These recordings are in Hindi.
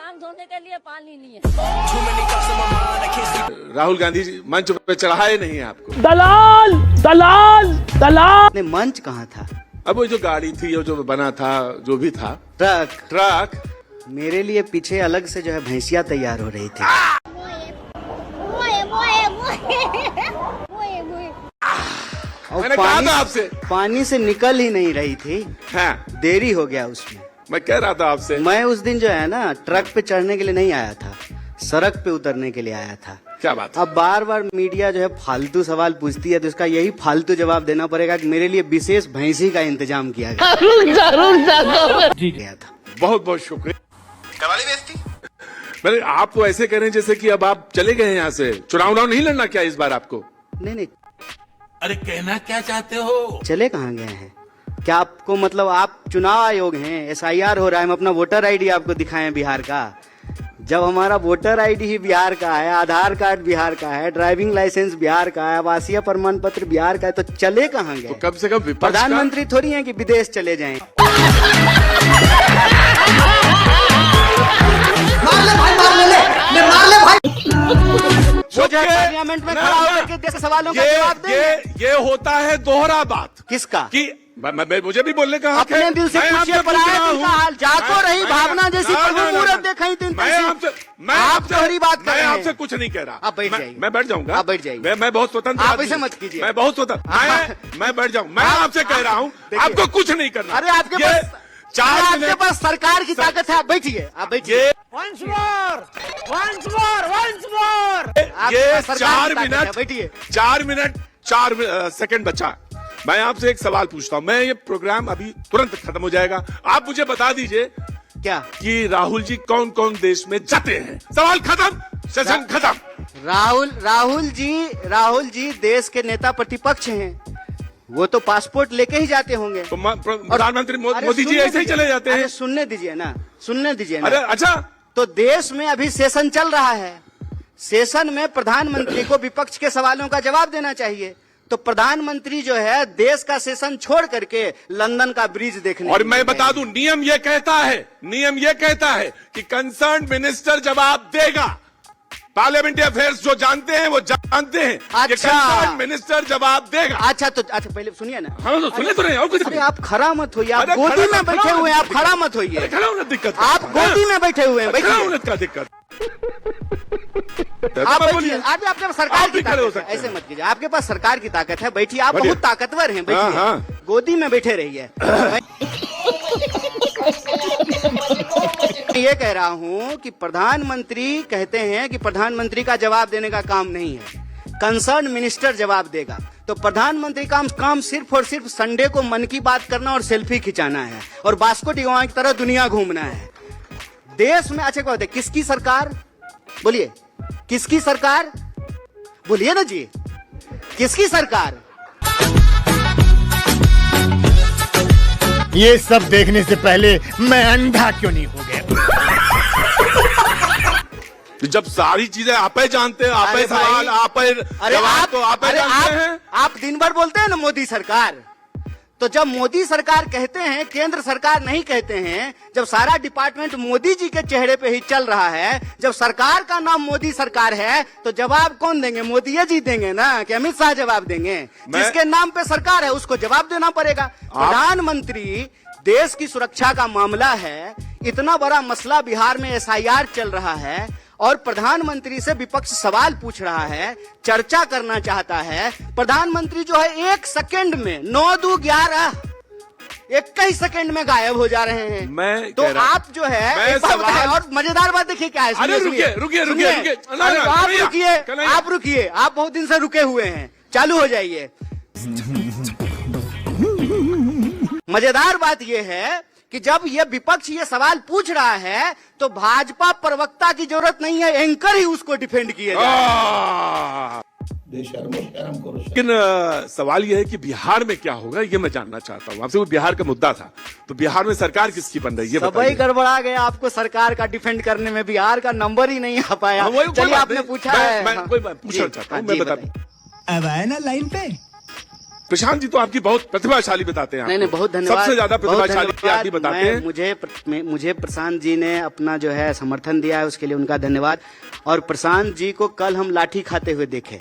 टांग धोने के लिए पानी नहीं है। राहुल गांधी जी मंच पे चढ़ाए नहीं है आपको। दलाल दलाल दलाल। ने मंच कहाँ था? अब वो जो गाड़ी थी, वो जो बना था, जो भी था, ट्रक मेरे लिए पीछे अलग से जो है भैंसिया तैयार हो रही थी। मैंने कहा था आपसे, पानी से निकल ही नहीं रही थी। हाँ, देरी हो गया उसमें। मैं कह रहा था आपसे। मैं उस दिन जो है ना ट्रक पे चढ़ने के लिए नहीं आया था, सड़क पे उतरने के लिए आया था। क्या बात है? अब बार बार मीडिया जो है फालतू सवाल पूछती है, तो इसका यही फालतू जवाब देना पड़ेगा कि मेरे लिए विशेष भैंसी का इंतजाम किया गया था। बहुत बहुत शुक्रिया। कवाली बेइज्जती। मैंने आप तो ऐसे कह रहे हैं जैसे कि अब आप चले गए हैं यहाँ से। चुनाव नहीं लड़ना क्या इस बार आपको? नहीं, अरे कहना क्या चाहते हो? चले कहाँ गए हैं? क्या आपको मतलब आप चुनाव आयोग हैं? SIR हो रहा है, हम अपना वोटर ID आपको दिखाएं बिहार का। जब हमारा वोटर ID ही बिहार का है, आधार कार्ड बिहार का है, ड्राइविंग लाइसेंस बिहार का है, आवासीय प्रमाण पत्र बिहार का है, तो चले कहाँ गए? तो कम से कम विपक्ष का प्रधानमंत्री थोड़ी हैं कि विदेश चले जाएं। वो जो है पार्लियामेंट में खड़ा होकर के देश के सवालों का जवाब देंगे। ये होता है दोहरा बात किसका? कि मुझे भी बोलने का हक है। अपने दिल से पूछिए पराये दिल का हाल। जाको रही भावना जैसी प्रभु मूरत देखई तीन आप दोहरी बात कर रहे हैं। मैं आपसे कुछ नहीं कह रहा। आप बैठ जाइए। मैं बैठ जाऊंगा। आप बैठ जाइए। मैं बहुत स्वतंत्र। आप ऐसे मत कीजिए। मैं बहुत स्वतंत्र। मैं बैठ जाऊँ। मैं आपसे कह रहा हूँ, आपको कुछ नहीं करना। अरे आपके पास सरकार की ताकत है। आप बैठिए, आप बैठिए। ये 4 मिनट 4 सेकंड बचा। मैं आपसे एक सवाल पूछता हूँ। मैं ये प्रोग्राम अभी तुरंत खत्म हो जाएगा। आप मुझे बता दीजिए क्या कि राहुल जी कौन कौन देश में जाते हैं? सवाल खत्म, सेशन खत्म। राहुल जी देश के नेता प्रतिपक्ष हैं। वो तो पासपोर्ट लेके ही जाते होंगे। तो प्रधानमंत्री मोदी जी ऐसे ही चले जाते हैं। सुनने दीजिए ना। अरे अच्छा, तो देश में अभी सेशन चल रहा है। सेशन में प्रधानमंत्री को विपक्ष के सवालों का जवाब देना चाहिए। तो प्रधानमंत्री जो है देश का सेशन छोड़ करके लंदन का ब्रिज देखने। और मैं बता दूं, नियम ये कहता है कि कंसर्न मिनिस्टर जवाब देगा। पार्लियामेंट्री अफेयर्स जो जानते हैं वो जानते हैं। अच्छा, मिनिस्टर जवाब देगा। अच्छा पहले सुनिए ना। हाँ तो सुने तो नहीं और कुछ। अरे आप खड़ा मत होइए, आप गोदी में बैठे हुए हैं, आप खड़ा मत होइए। खड़ा होने दिक्कत, आप गोदी में बैठे हुए हैं, खड़ा होने का दिक्कत। आप बैठिए। आपके पास सरकार की ताकत है, ऐसे मत कीजिए। आपके पास सरकार की ताकत है, बैठिए। आप बहुत ताकतवर हैं, बैठिए। गोदी में बैठे रहिए। ये कह रहा हूँ कि प्रधानमंत्री कहते हैं कि प्रधानमंत्री का जवाब देने का काम नहीं है, कंसर्न मिनिस्टर जवाब देगा। तो प्रधानमंत्री का काम सिर्फ और सिर्फ संडे को मन की बात करना और सेल्फी खिंचाना है और बास्को डिगावा की तरह दुनिया घूमना है। देश में अच्छा क्या होता है? किसकी सरकार? बोलिए, किसकी सरकार? बोलिए ना जी, किसकी सरकार? ये सब देखने से पहले मैं अंधा क्यों नहीं हो गया? जब सारी चीजें आप ही जानते हैं, आप ही सवाल, आप ही जवाब, तो आप ही जानते हैं। आप दिन भर बोलते हैं ना मोदी सरकार। तो जब मोदी सरकार कहते हैं, केंद्र सरकार नहीं कहते हैं, जब सारा डिपार्टमेंट मोदी जी के चेहरे पे ही चल रहा है, जब सरकार का नाम मोदी सरकार है, तो जवाब कौन देंगे? मोदी जी देंगे ना, कि अमित शाह जवाब देंगे? जिसके नाम पे सरकार है उसको जवाब देना पड़ेगा। प्रधानमंत्री, देश की सुरक्षा का मामला है, इतना बड़ा मसला बिहार में SIR चल रहा है और प्रधानमंत्री से विपक्ष सवाल पूछ रहा है, चर्चा करना चाहता है। प्रधानमंत्री जो है 1 सेकंड में 9-2-11 21 सेकंड में गायब हो जा रहे हैं। मैं तो आप जो है और मजेदार बात देखिए क्या है। रुकिए, आप रुकिए, आप बहुत दिन से रुके हुए हैं, चालू हो जाइए। मजेदार बात यह है कि जब ये विपक्ष ये सवाल पूछ रहा है तो भाजपा प्रवक्ता की जरूरत नहीं है, एंकर ही उसको डिफेंड किए जाए। लेकिन सवाल यह है कि बिहार में क्या होगा, ये मैं जानना चाहता हूँ आपसे। वो बिहार का मुद्दा था, तो बिहार में सरकार किसकी बन रही है? सबई गड़बड़ा गया। आपको सरकार का डिफेंड करने में बिहार का नंबर ही नहीं आ पाया। चलिए, आपने पूछा है। मैं कोई बात पूछना चाहता हूँ, मैं बता। अब आए ना लाइन पे। प्रशांत जी तो आपकी बहुत प्रतिभाशाली बताते हैं। नहीं, बहुत धन्यवाद। सबसे ज्यादा बहुत प्रतिभाशाली धन्यवाद। आदमी बताते हैं। मुझे प्रशांत जी ने अपना जो है समर्थन दिया है, उसके लिए उनका धन्यवाद। और प्रशांत जी को कल हम लाठी खाते हुए देखे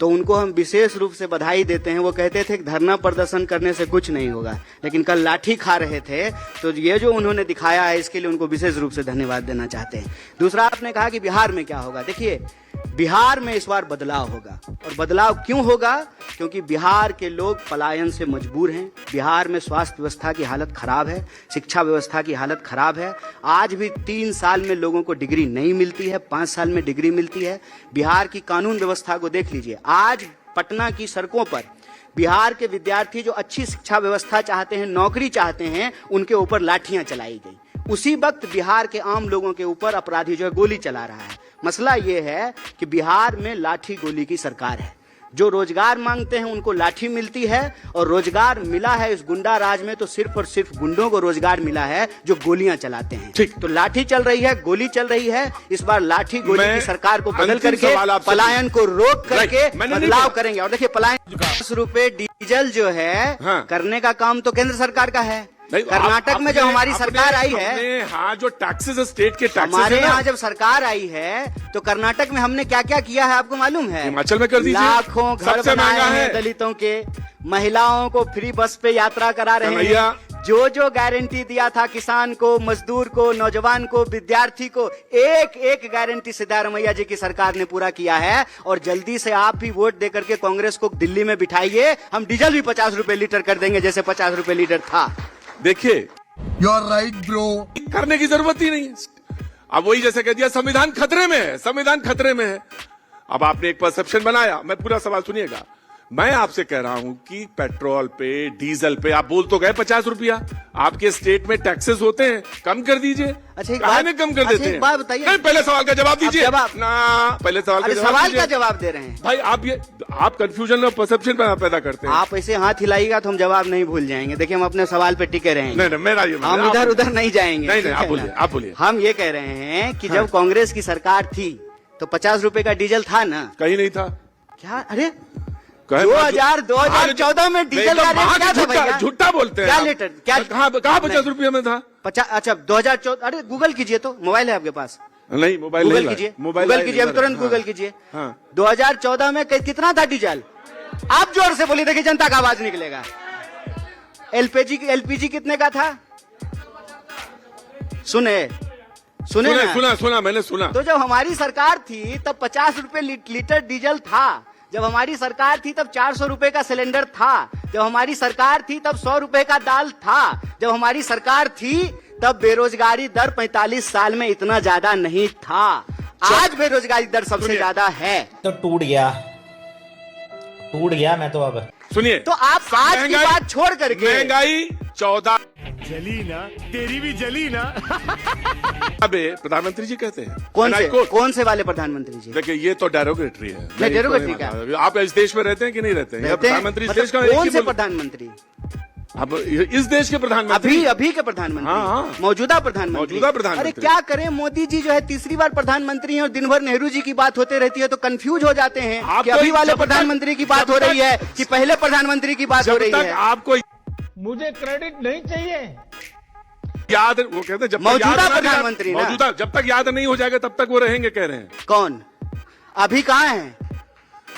तो उनको हम विशेष रूप से बधाई देते हैं। वो कहते थे कि धरना प्रदर्शन करने से कुछ नहीं होगा, लेकिन कल लाठी खा रहे थे, तो ये जो उन्होंने दिखाया है इसके लिए उनको विशेष रूप से धन्यवाद देना चाहते हैं। दूसरा, आपने कहा कि बिहार में क्या होगा। देखिए, बिहार में इस बार बदलाव होगा। और बदलाव क्यों होगा? क्योंकि बिहार के लोग पलायन से मजबूर हैं। बिहार में स्वास्थ्य व्यवस्था की हालत खराब है, शिक्षा व्यवस्था की हालत खराब है। आज भी 3 साल में लोगों को डिग्री नहीं मिलती है, 5 साल में डिग्री मिलती है। बिहार की कानून व्यवस्था को देख लीजिए। आज पटना की सड़कों पर बिहार के विद्यार्थी जो अच्छी शिक्षा व्यवस्था चाहते हैं, नौकरी चाहते हैं, उनके ऊपर लाठियां चलाई गई। उसी वक्त बिहार के आम लोगों के ऊपर अपराधी जो है गोली चला रहा है। मसला ये है कि बिहार में लाठी गोली की सरकार है। जो रोजगार मांगते हैं उनको लाठी मिलती है, और रोजगार मिला है इस गुंडा राज में तो सिर्फ और सिर्फ गुंडों को रोजगार मिला है जो गोलियां चलाते हैं। ठीक। तो लाठी चल रही है, गोली चल रही है। इस बार लाठी गोली की सरकार को बदल करके पलायन को रोक करके बदलाव करेंगे। और देखिए, पलायन 10 रुपए डीजल जो है करने का काम तो केंद्र सरकार का है। कर्नाटक में जब हमारी सरकार आई है, हाँ, जो टैक्सेस स्टेट के टैक्सेस हमारे यहाँ जब सरकार आई है तो कर्नाटक में हमने क्या क्या किया है आपको मालूम है? हिमाचल में कर दीजिए। लाखों घर बनाए हैं दलितों के, महिलाओं को फ्री बस पे यात्रा करा रहे हैं। जो गारंटी दिया था किसान को, मजदूर को, नौजवान को, विद्यार्थी को, एक एक गारंटी सिद्धारमैया जी की सरकार ने पूरा किया है। और जल्दी से आप भी वोट देकर के कांग्रेस को दिल्ली में बिठाइए, हम डीजल भी 50 रुपए लीटर कर देंगे जैसे 50 रुपए लीटर था। देखिए, यू आर राइट ब्रो। करने की जरूरत ही नहीं है। अब वही जैसे कह दिया संविधान खतरे में है, संविधान खतरे में है। अब आपने एक परसेप्शन बनाया। मैं पूरा सवाल सुनिएगा। मैं आपसे कह रहा हूं कि पेट्रोल पे, डीजल पे आप बोल तो गए 50 रुपया, आपके स्टेट में टैक्सेस होते हैं, कम कर दीजिए। अच्छा, एक काहे में कम कर देते हैं? बात बताइए। नहीं, पहले सवाल का जवाब दीजिए। पहले सवाल का जवाब दे रहे हैं भाई। आप कंफ्यूजन और परसेप्शन पैदा करते हैं। आप ऐसे हाथ हिलाइएगा तो हम जवाब नहीं भूल जाएंगे। देखिए, हम अपने सवाल पे टिके रहेंगे। नहीं, मेरा हम इधर उधर नहीं जाएंगे। नहीं, आप बोलिए। हम ये कह रहे हैं कि जब कांग्रेस की सरकार थी तो 50 रुपए का डीजल था ना? कहीं नहीं था। क्या? अरे 2014 में डीजल का रेट क्या था भैया? झूठा बोलते हैं। क्या लीटर? क्या कहाँ 50 रुपये में था? 50? अच्छा, 2014। अरे गूगल कीजिए, तो मोबाइल है आपके पास? नहीं, मोबाइल गूगल कीजिए, गूगल कीजिए, अभी तुरंत गूगल कीजिए। 2014 में कितना था डीजल? आप जोर से बोलिए, देखिए जनता का आवाज निकलेगा। एलपीजी कितने का था? सुना, मैंने सुना। तो जब हमारी सरकार थी तब 50 रुपए लीटर डीजल था। जब हमारी सरकार थी तब 400 रुपए का सिलेंडर था। जब हमारी सरकार थी तब 100 रुपए का दाल था। जब हमारी सरकार थी तब बेरोजगारी दर 45 साल में इतना ज्यादा नहीं था। आज बेरोजगारी दर सबसे ज्यादा है। तो टूट गया मैं तो। अब सुनिए, तो आप आज की बात छोड़ करके महंगाई 14 जली ना, तेरी भी जली ना। अबे प्रधानमंत्री जी कहते हैं। कौन से वाले प्रधानमंत्री जी? देखिए, ये तो डेरोगेटरी है। नहीं, डेरोगेटरी क्या? आप इस देश में रहते हैं कि नहीं रहते हैं? प्रधानमंत्री इस देश का कौन से प्रधानमंत्री? अब इस देश के प्रधानमंत्री, अभी के प्रधानमंत्री। हाँ। मौजूदा प्रधानमंत्री। अरे क्या करें, मोदी जी जो है तीसरी बार प्रधानमंत्री हैं और दिन भर नेहरू जी की बात होते रहती है तो कंफ्यूज हो जाते हैं कि अभी वाले प्रधानमंत्री की बात हो रही है कि पहले प्रधानमंत्री की बात हो रही है। आपको मुझे क्रेडिट नहीं चाहिए। याद, वो कहते हैं जब मौजूदा प्रधानमंत्री, मौजूदा जब तक याद नहीं हो जाएगा तब तक वो रहेंगे, कह रहे हैं। कौन? अभी कहाँ है?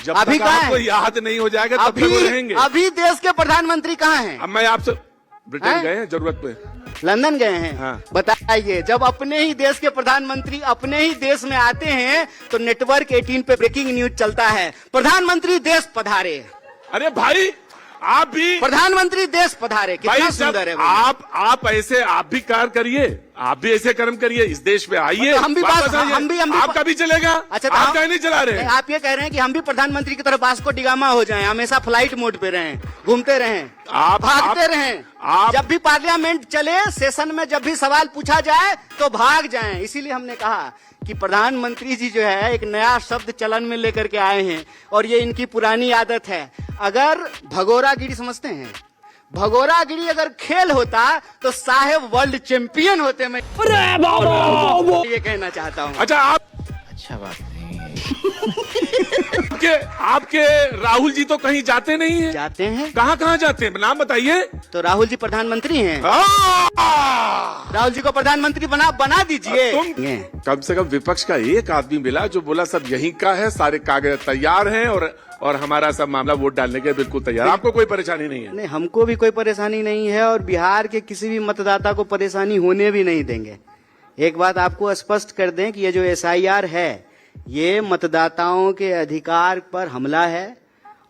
जब अभी तक आपको याद नहीं हो जाएगा तब तक वो रहेंगे। अभी देश के प्रधानमंत्री कहाँ हैं? अब मैं आपसे, ब्रिटेन गए हैं जरूरत पे, लंदन गए हैं। हाँ। बताइए, जब अपने ही देश के प्रधानमंत्री अपने ही देश में आते हैं तो नेटवर्क 18 पे ब्रेकिंग न्यूज चलता है, प्रधानमंत्री देश पधारे। अरे भाई, आप भी प्रधानमंत्री देश पधारे, कितना सुंदर है। आप ऐसे, आप भी कार्य करिए, आप भी ऐसे कर्म करिए, इस देश पे आइए। हम भी आपका भी चलेगा। अच्छा, तो आप नहीं चला रहे? आप ये कह रहे हैं कि हम भी प्रधानमंत्री की तरह वास्को डिगामा हो जाएं, हमेशा फ्लाइट मोड पे रहें, घूमते रहें, भागते रहें। जब भी पार्लियामेंट चले, सेशन में जब भी सवाल पूछा जाए तो भाग जाएं। इसीलिए हमने कहा कि प्रधानमंत्री जी जो है एक नया शब्द चलन में लेकर के आए हैं और ये इनकी पुरानी आदत है। अगर भगोरागिरी समझते हैं, भगोरागिरी अगर खेल होता तो साहेब वर्ल्ड चैंपियन होते। मैं ये कहना चाहता हूँ। अच्छा, आप अच्छा बात नहीं। आपके राहुल जी तो कहीं जाते नहीं है। जाते हैं। कहाँ कहाँ जाते हैं, नाम बताइए। तो राहुल जी प्रधानमंत्री हैं। आ! राहुल जी को प्रधानमंत्री बना दीजिए। तुम कम से कम विपक्ष का एक आदमी मिला जो बोला सब यहीं का है, सारे कागज तैयार हैं और हमारा सब मामला वोट डालने के बिल्कुल तैयार। आपको कोई परेशानी नहीं है? नहीं, हमको भी कोई परेशानी नहीं है और बिहार के किसी भी मतदाता को परेशानी होने भी नहीं देंगे। एक बात आपको स्पष्ट कर दें कि ये जो SIR है ये मतदाताओं के अधिकार पर हमला है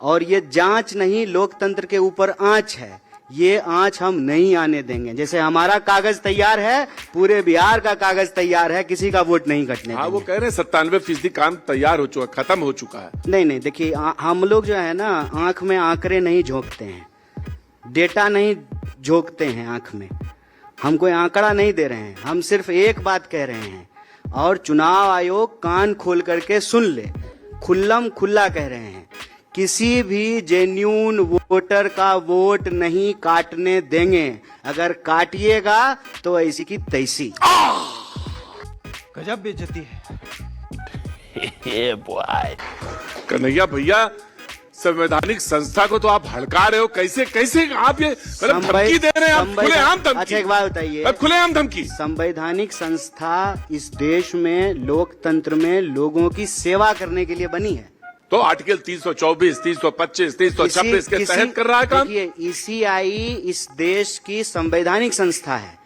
और ये जांच नहीं, लोकतंत्र के ऊपर आंच है। ये आंच हम नहीं आने देंगे। जैसे हमारा कागज तैयार है, पूरे बिहार का कागज तैयार है, किसी का वोट नहीं कटने हाँ, देंगे। वो कह रहे हैं 97% काम तैयार हो चुका, खत्म हो चुका है। नहीं, देखिए हम लोग जो है ना आंख में आंकड़े नहीं झोंकते हैं, डेटा नहीं झोंकते हैं आंख में। हम कोई आंकड़ा नहीं दे रहे हैं, हम सिर्फ एक बात कह रहे हैं और चुनाव आयोग कान खोल करके सुन ले, खुल्लम खुल्ला कह रहे हैं, किसी भी जेन्यून वोटर का वोट नहीं काटने देंगे। अगर काटिएगा तो ऐसी की तैसी। गजब बेइज्जती है। कन्हैया भैया, संवैधानिक संस्था को तो आप हड़का रहे हो। कैसे कैसे आप ये मतलब धमकी दे रहे हैं आप? खुलेआम धमकी। अच्छा एक बात बताइए, खुलेआम धमकी। संवैधानिक संस्था इस देश में लोकतंत्र में लोगों की सेवा करने के लिए बनी है। तो आर्टिकल 324, 325, 326 के तहत कर रहा है काम। देखिए ECI इस देश की संवैधानिक संस्था है,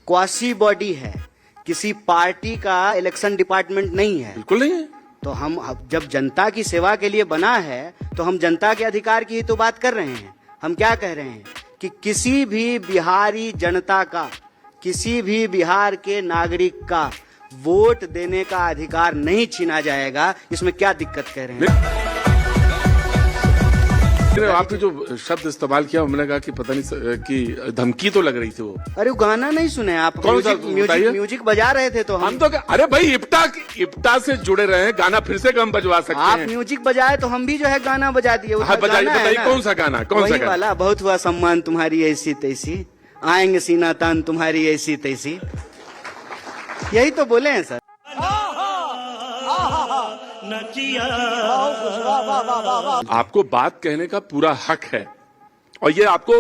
क्वासी बॉडी है, किसी पार्टी का इलेक्शन डिपार्टमेंट नहीं है। बिल्कुल नहीं है। तो हम जब जनता की सेवा के लिए बना है तो हम जनता के अधिकार की ही तो बात कर रहे हैं। हम क्या कह रहे हैं कि किसी भी बिहारी जनता का, किसी भी बिहार के नागरिक का वोट देने का अधिकार नहीं छीना जाएगा। इसमें क्या दिक्कत कह रहे हैं? आपने जो शब्द इस्तेमाल किया, हमने कहा कि पता नहीं कि धमकी तो लग रही थी वो। अरे वो गाना नहीं सुने आप? कौन सा बताइए? म्यूजिक बजा रहे थे तो हम तो अरे भाई इप्टा से जुड़े रहे हैं, गाना फिर से हम बजवा सकते आप हैं। म्यूजिक बजाए तो हम भी जो है गाना बजा दिए। हाँ बताइए, कौन सा गाना? कौन सा गाना वाला? बहुत हुआ सम्मान तुम्हारी ऐसी तैसी, आएंगे सीना तान तुम्हारी ऐसी तैसी। यही तो बोले हैं सर। आपको बात कहने का पूरा हक है और ये आपको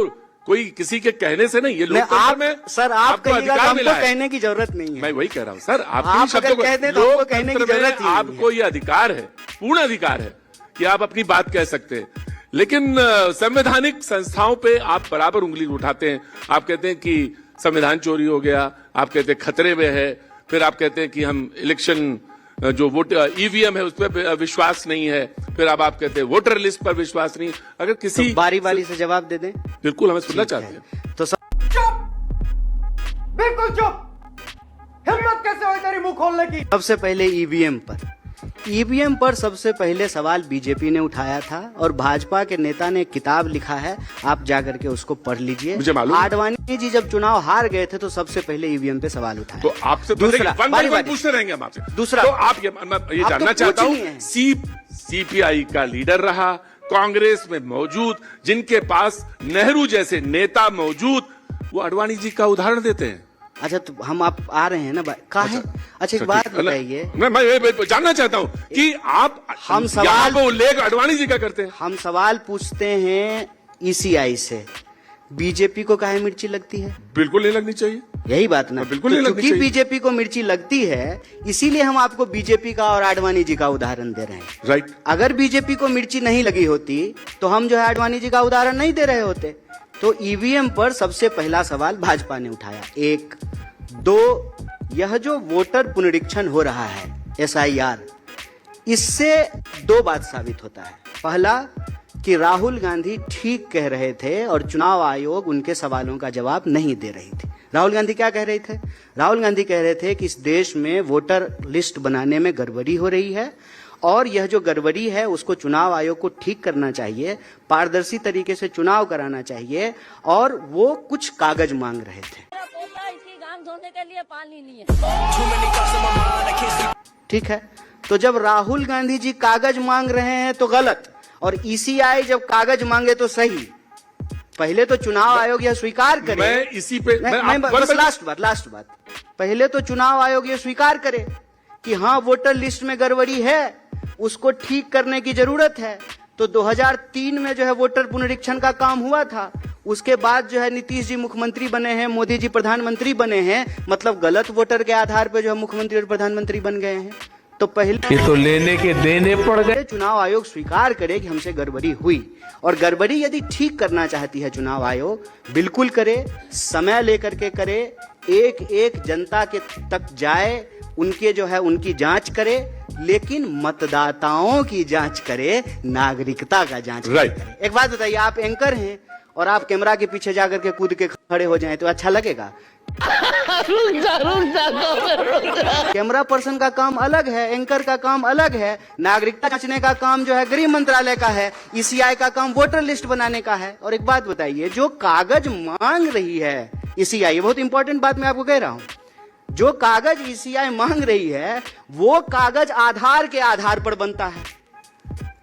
कोई किसी के कहने से नहीं, ये लोकतंत्र में सर आप आपको कहिएगा, अधिकार हमको मिला है। कहने की जरूरत नहीं है। मैं वही कह रहा हूँ सर, आप आपके शब्दों अगर कह दें तो हमको कहने की जरूरत ही नहीं है। आपको ये अधिकार है, पूर्ण अधिकार है कि आप अपनी बात कह सकते हैं। लेकिन संवैधानिक संस्थाओं पे आप बराबर उंगली उठाते हैं। आप कहते हैं कि संविधान चोरी हो गया, आप कहते हैं खतरे में है, फिर आप कहते हैं कि हम इलेक्शन जो वोट EVM है उस पर विश्वास नहीं है, फिर अब आप कहते हैं वोटर लिस्ट पर विश्वास नहीं। अगर किसी तो बारी बारी से जवाब दे दें। बिल्कुल, हमें सुनना चाहते हैं। तो बिल्कुल चुप। हिम्मत कैसे हुई तेरी मुंह खोलने की? सबसे पहले EVM पर सबसे पहले सवाल बीजेपी ने उठाया था और भाजपा के नेता ने किताब लिखा है, आप जाकर के उसको पढ़ लीजिए। मुझे मालूम है। आडवाणी जी जब चुनाव हार गए थे तो सबसे पहले EVM पे सवाल उठाया। तो आपसे दूसरा, बारी बारी पूछते रहेंगे हम आपसे। दूसरा, तो आप मैं ये आप जानना तो चाहता पूछ हूँ, लिए हैं। CPI का लीडर रहा, कांग्रेस में मौजूद, जिनके पास नेहरू जैसे नेता मौजूद, वो आडवाणी जी का उदाहरण देते हैं। अच्छा तो हम आप आ रहे हैं ना काहे? अच्छा एक बात बताइए, मैं जानना चाहता हूँ कि आप हम सवाल यहाँ पे उल्लेख आडवाणी जी का करते हैं। हम सवाल पूछते हैं ECI से, बीजेपी को काहे मिर्ची लगती है? बिल्कुल नहीं लगनी चाहिए। यही बात ना, बिल्कुल नहीं लगनी क्योंकि चाहिए। बीजेपी को मिर्ची लगती है इसीलिए हम आपको बीजेपी का और आडवाणी जी का उदाहरण दे रहे हैं। राइट। अगर बीजेपी को मिर्ची नहीं लगी होती तो हम जो है आडवाणी जी का उदाहरण नहीं दे रहे होते। तो EVM पर सबसे पहला सवाल भाजपा ने उठाया। 1, 2, यह जो वोटर पुनरीक्षण हो रहा है SIR, इससे 2 बात साबित होता है। पहला कि राहुल गांधी ठीक कह रहे थे और चुनाव आयोग उनके सवालों का जवाब नहीं दे रही थी। राहुल गांधी क्या कह रहे थे? राहुल गांधी कह रहे थे कि इस देश में वोटर लिस्ट बनाने में गड़बड़ी हो रही है और यह जो गड़बड़ी है उसको चुनाव आयोग को ठीक करना चाहिए, पारदर्शी तरीके से चुनाव कराना चाहिए, और वो कुछ कागज मांग रहे थे। इसकी गांग धोने के लिए पानी नहीं है। ठीक है, तो जब राहुल गांधी जी कागज मांग रहे हैं तो गलत, और ECI जब कागज मांगे तो सही। पहले तो चुनाव आयोग यह स्वीकार करे। मैं इसी पे बस लास्ट बात, पहले तो चुनाव आयोग यह स्वीकार करे कि हाँ वोटर लिस्ट में गड़बड़ी है, उसको ठीक करने की जरूरत है। तो 2003 में जो है वोटर पुनरीक्षण का काम हुआ था, उसके बाद जो है नीतीश जी मुख्यमंत्री बने हैं, मोदी जी प्रधानमंत्री बने हैं, मतलब गलत वोटर के आधार पर जो है मुख्यमंत्री और प्रधानमंत्री बन गए हैं। तो पहले ये तो लेने के देने पड़ गए। चुनाव आयोग स्वीकार करे कि हमसे गड़बड़ी हुई, और गड़बड़ी यदि ठीक करना चाहती है चुनाव आयोग, बिल्कुल करे, समय लेकर के करे, एक एक जनता के तक जाए, उनके जो है उनकी जांच करे, लेकिन मतदाताओं की जांच करे, नागरिकता का जांच Right. करे। एक बात बताइए, आप एंकर हैं और आप कैमरा के पीछे जाकर के कूद के खड़े हो जाएं तो अच्छा लगेगा? कैमरा पर्सन का काम अलग है, एंकर का काम अलग है, नागरिकता जांचने का काम जो है गृह मंत्रालय का है, ईसीआई का काम वोटर लिस्ट बनाने का है। और एक बात बताइए, जो कागज मांग रही है ईसीआई, बहुत इंपॉर्टेंट बात मैं आपको कह रहा हूं, जो कागज ईसीआई मांग रही है वो कागज आधार के आधार पर बनता है,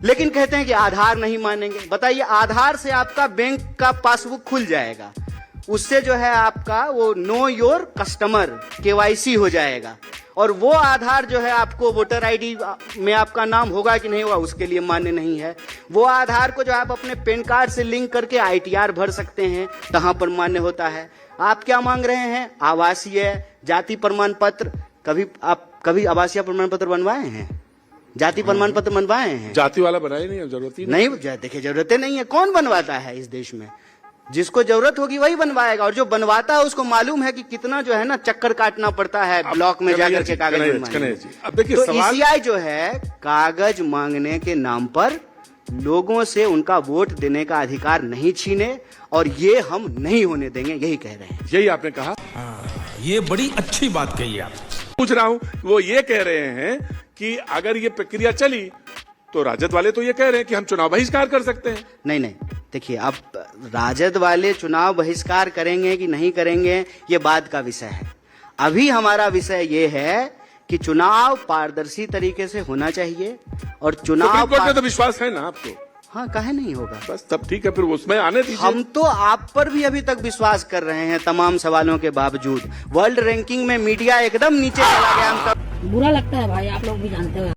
लेकिन कहते हैं कि आधार नहीं मानेंगे। बताइए, आधार से आपका बैंक का पासबुक खुल जाएगा, उससे जो है आपका वो नो योर कस्टमर केवाईसी हो जाएगा, और वो आधार जो है आपको वोटर आईडी में आपका नाम होगा कि नहीं होगा उसके लिए मान्य नहीं है। वो आधार को जो आप अपने पैन कार्ड से लिंक करके आईटीआर भर सकते हैं, तहां पर मान्य होता है। आप क्या मांग रहे हैं? आवासीय, जाति प्रमाण पत्र। कभी आवासीय प्रमाण पत्र बनवाए हैं? जाति प्रमाण पत्र बनवाए हैं? जाति वाला बनाए नहीं, जरूरत ही नहीं, देखिए जरूरतें नहीं है। कौन बनवाता है इस देश में? जिसको जरूरत होगी वही बनवाएगा, और जो बनवाता है उसको मालूम है कि कितना जो है ना चक्कर काटना पड़ता है ब्लॉक में जाकर के कागज बनवाने। अब देखिए, तो सवाल ईसीआई जो है कागज मांगने के नाम पर लोगों से उनका वोट देने का अधिकार नहीं छीने, और ये हम नहीं होने देंगे, यही कह रहे हैं। यही आपने कहा। ये बड़ी अच्छी बात कही आप। पूछ रहा हूं, वो ये कह रहे हैं कि अगर ये प्रक्रिया चली तो राजद वाले तो ये कह रहे हैं कि हम चुनाव बहिष्कार कर सकते हैं। नहीं, देखिए, अब राजद वाले चुनाव बहिष्कार करेंगे कि नहीं करेंगे ये बाद का विषय है। अभी हमारा विषय ये है कि चुनाव पारदर्शी तरीके से होना चाहिए, और चुनाव सुप्रीम कोर्ट में तो विश्वास है ना आपको? हाँ, काहे नहीं होगा? बस तब ठीक है, फिर उसमें आने दीजिए। हम तो आप पर भी अभी तक विश्वास कर रहे हैं तमाम सवालों के बावजूद। वर्ल्ड रैंकिंग में मीडिया एकदम नीचे चला गया। हम बुरा लगता है भाई, आप लोग भी जानते हो।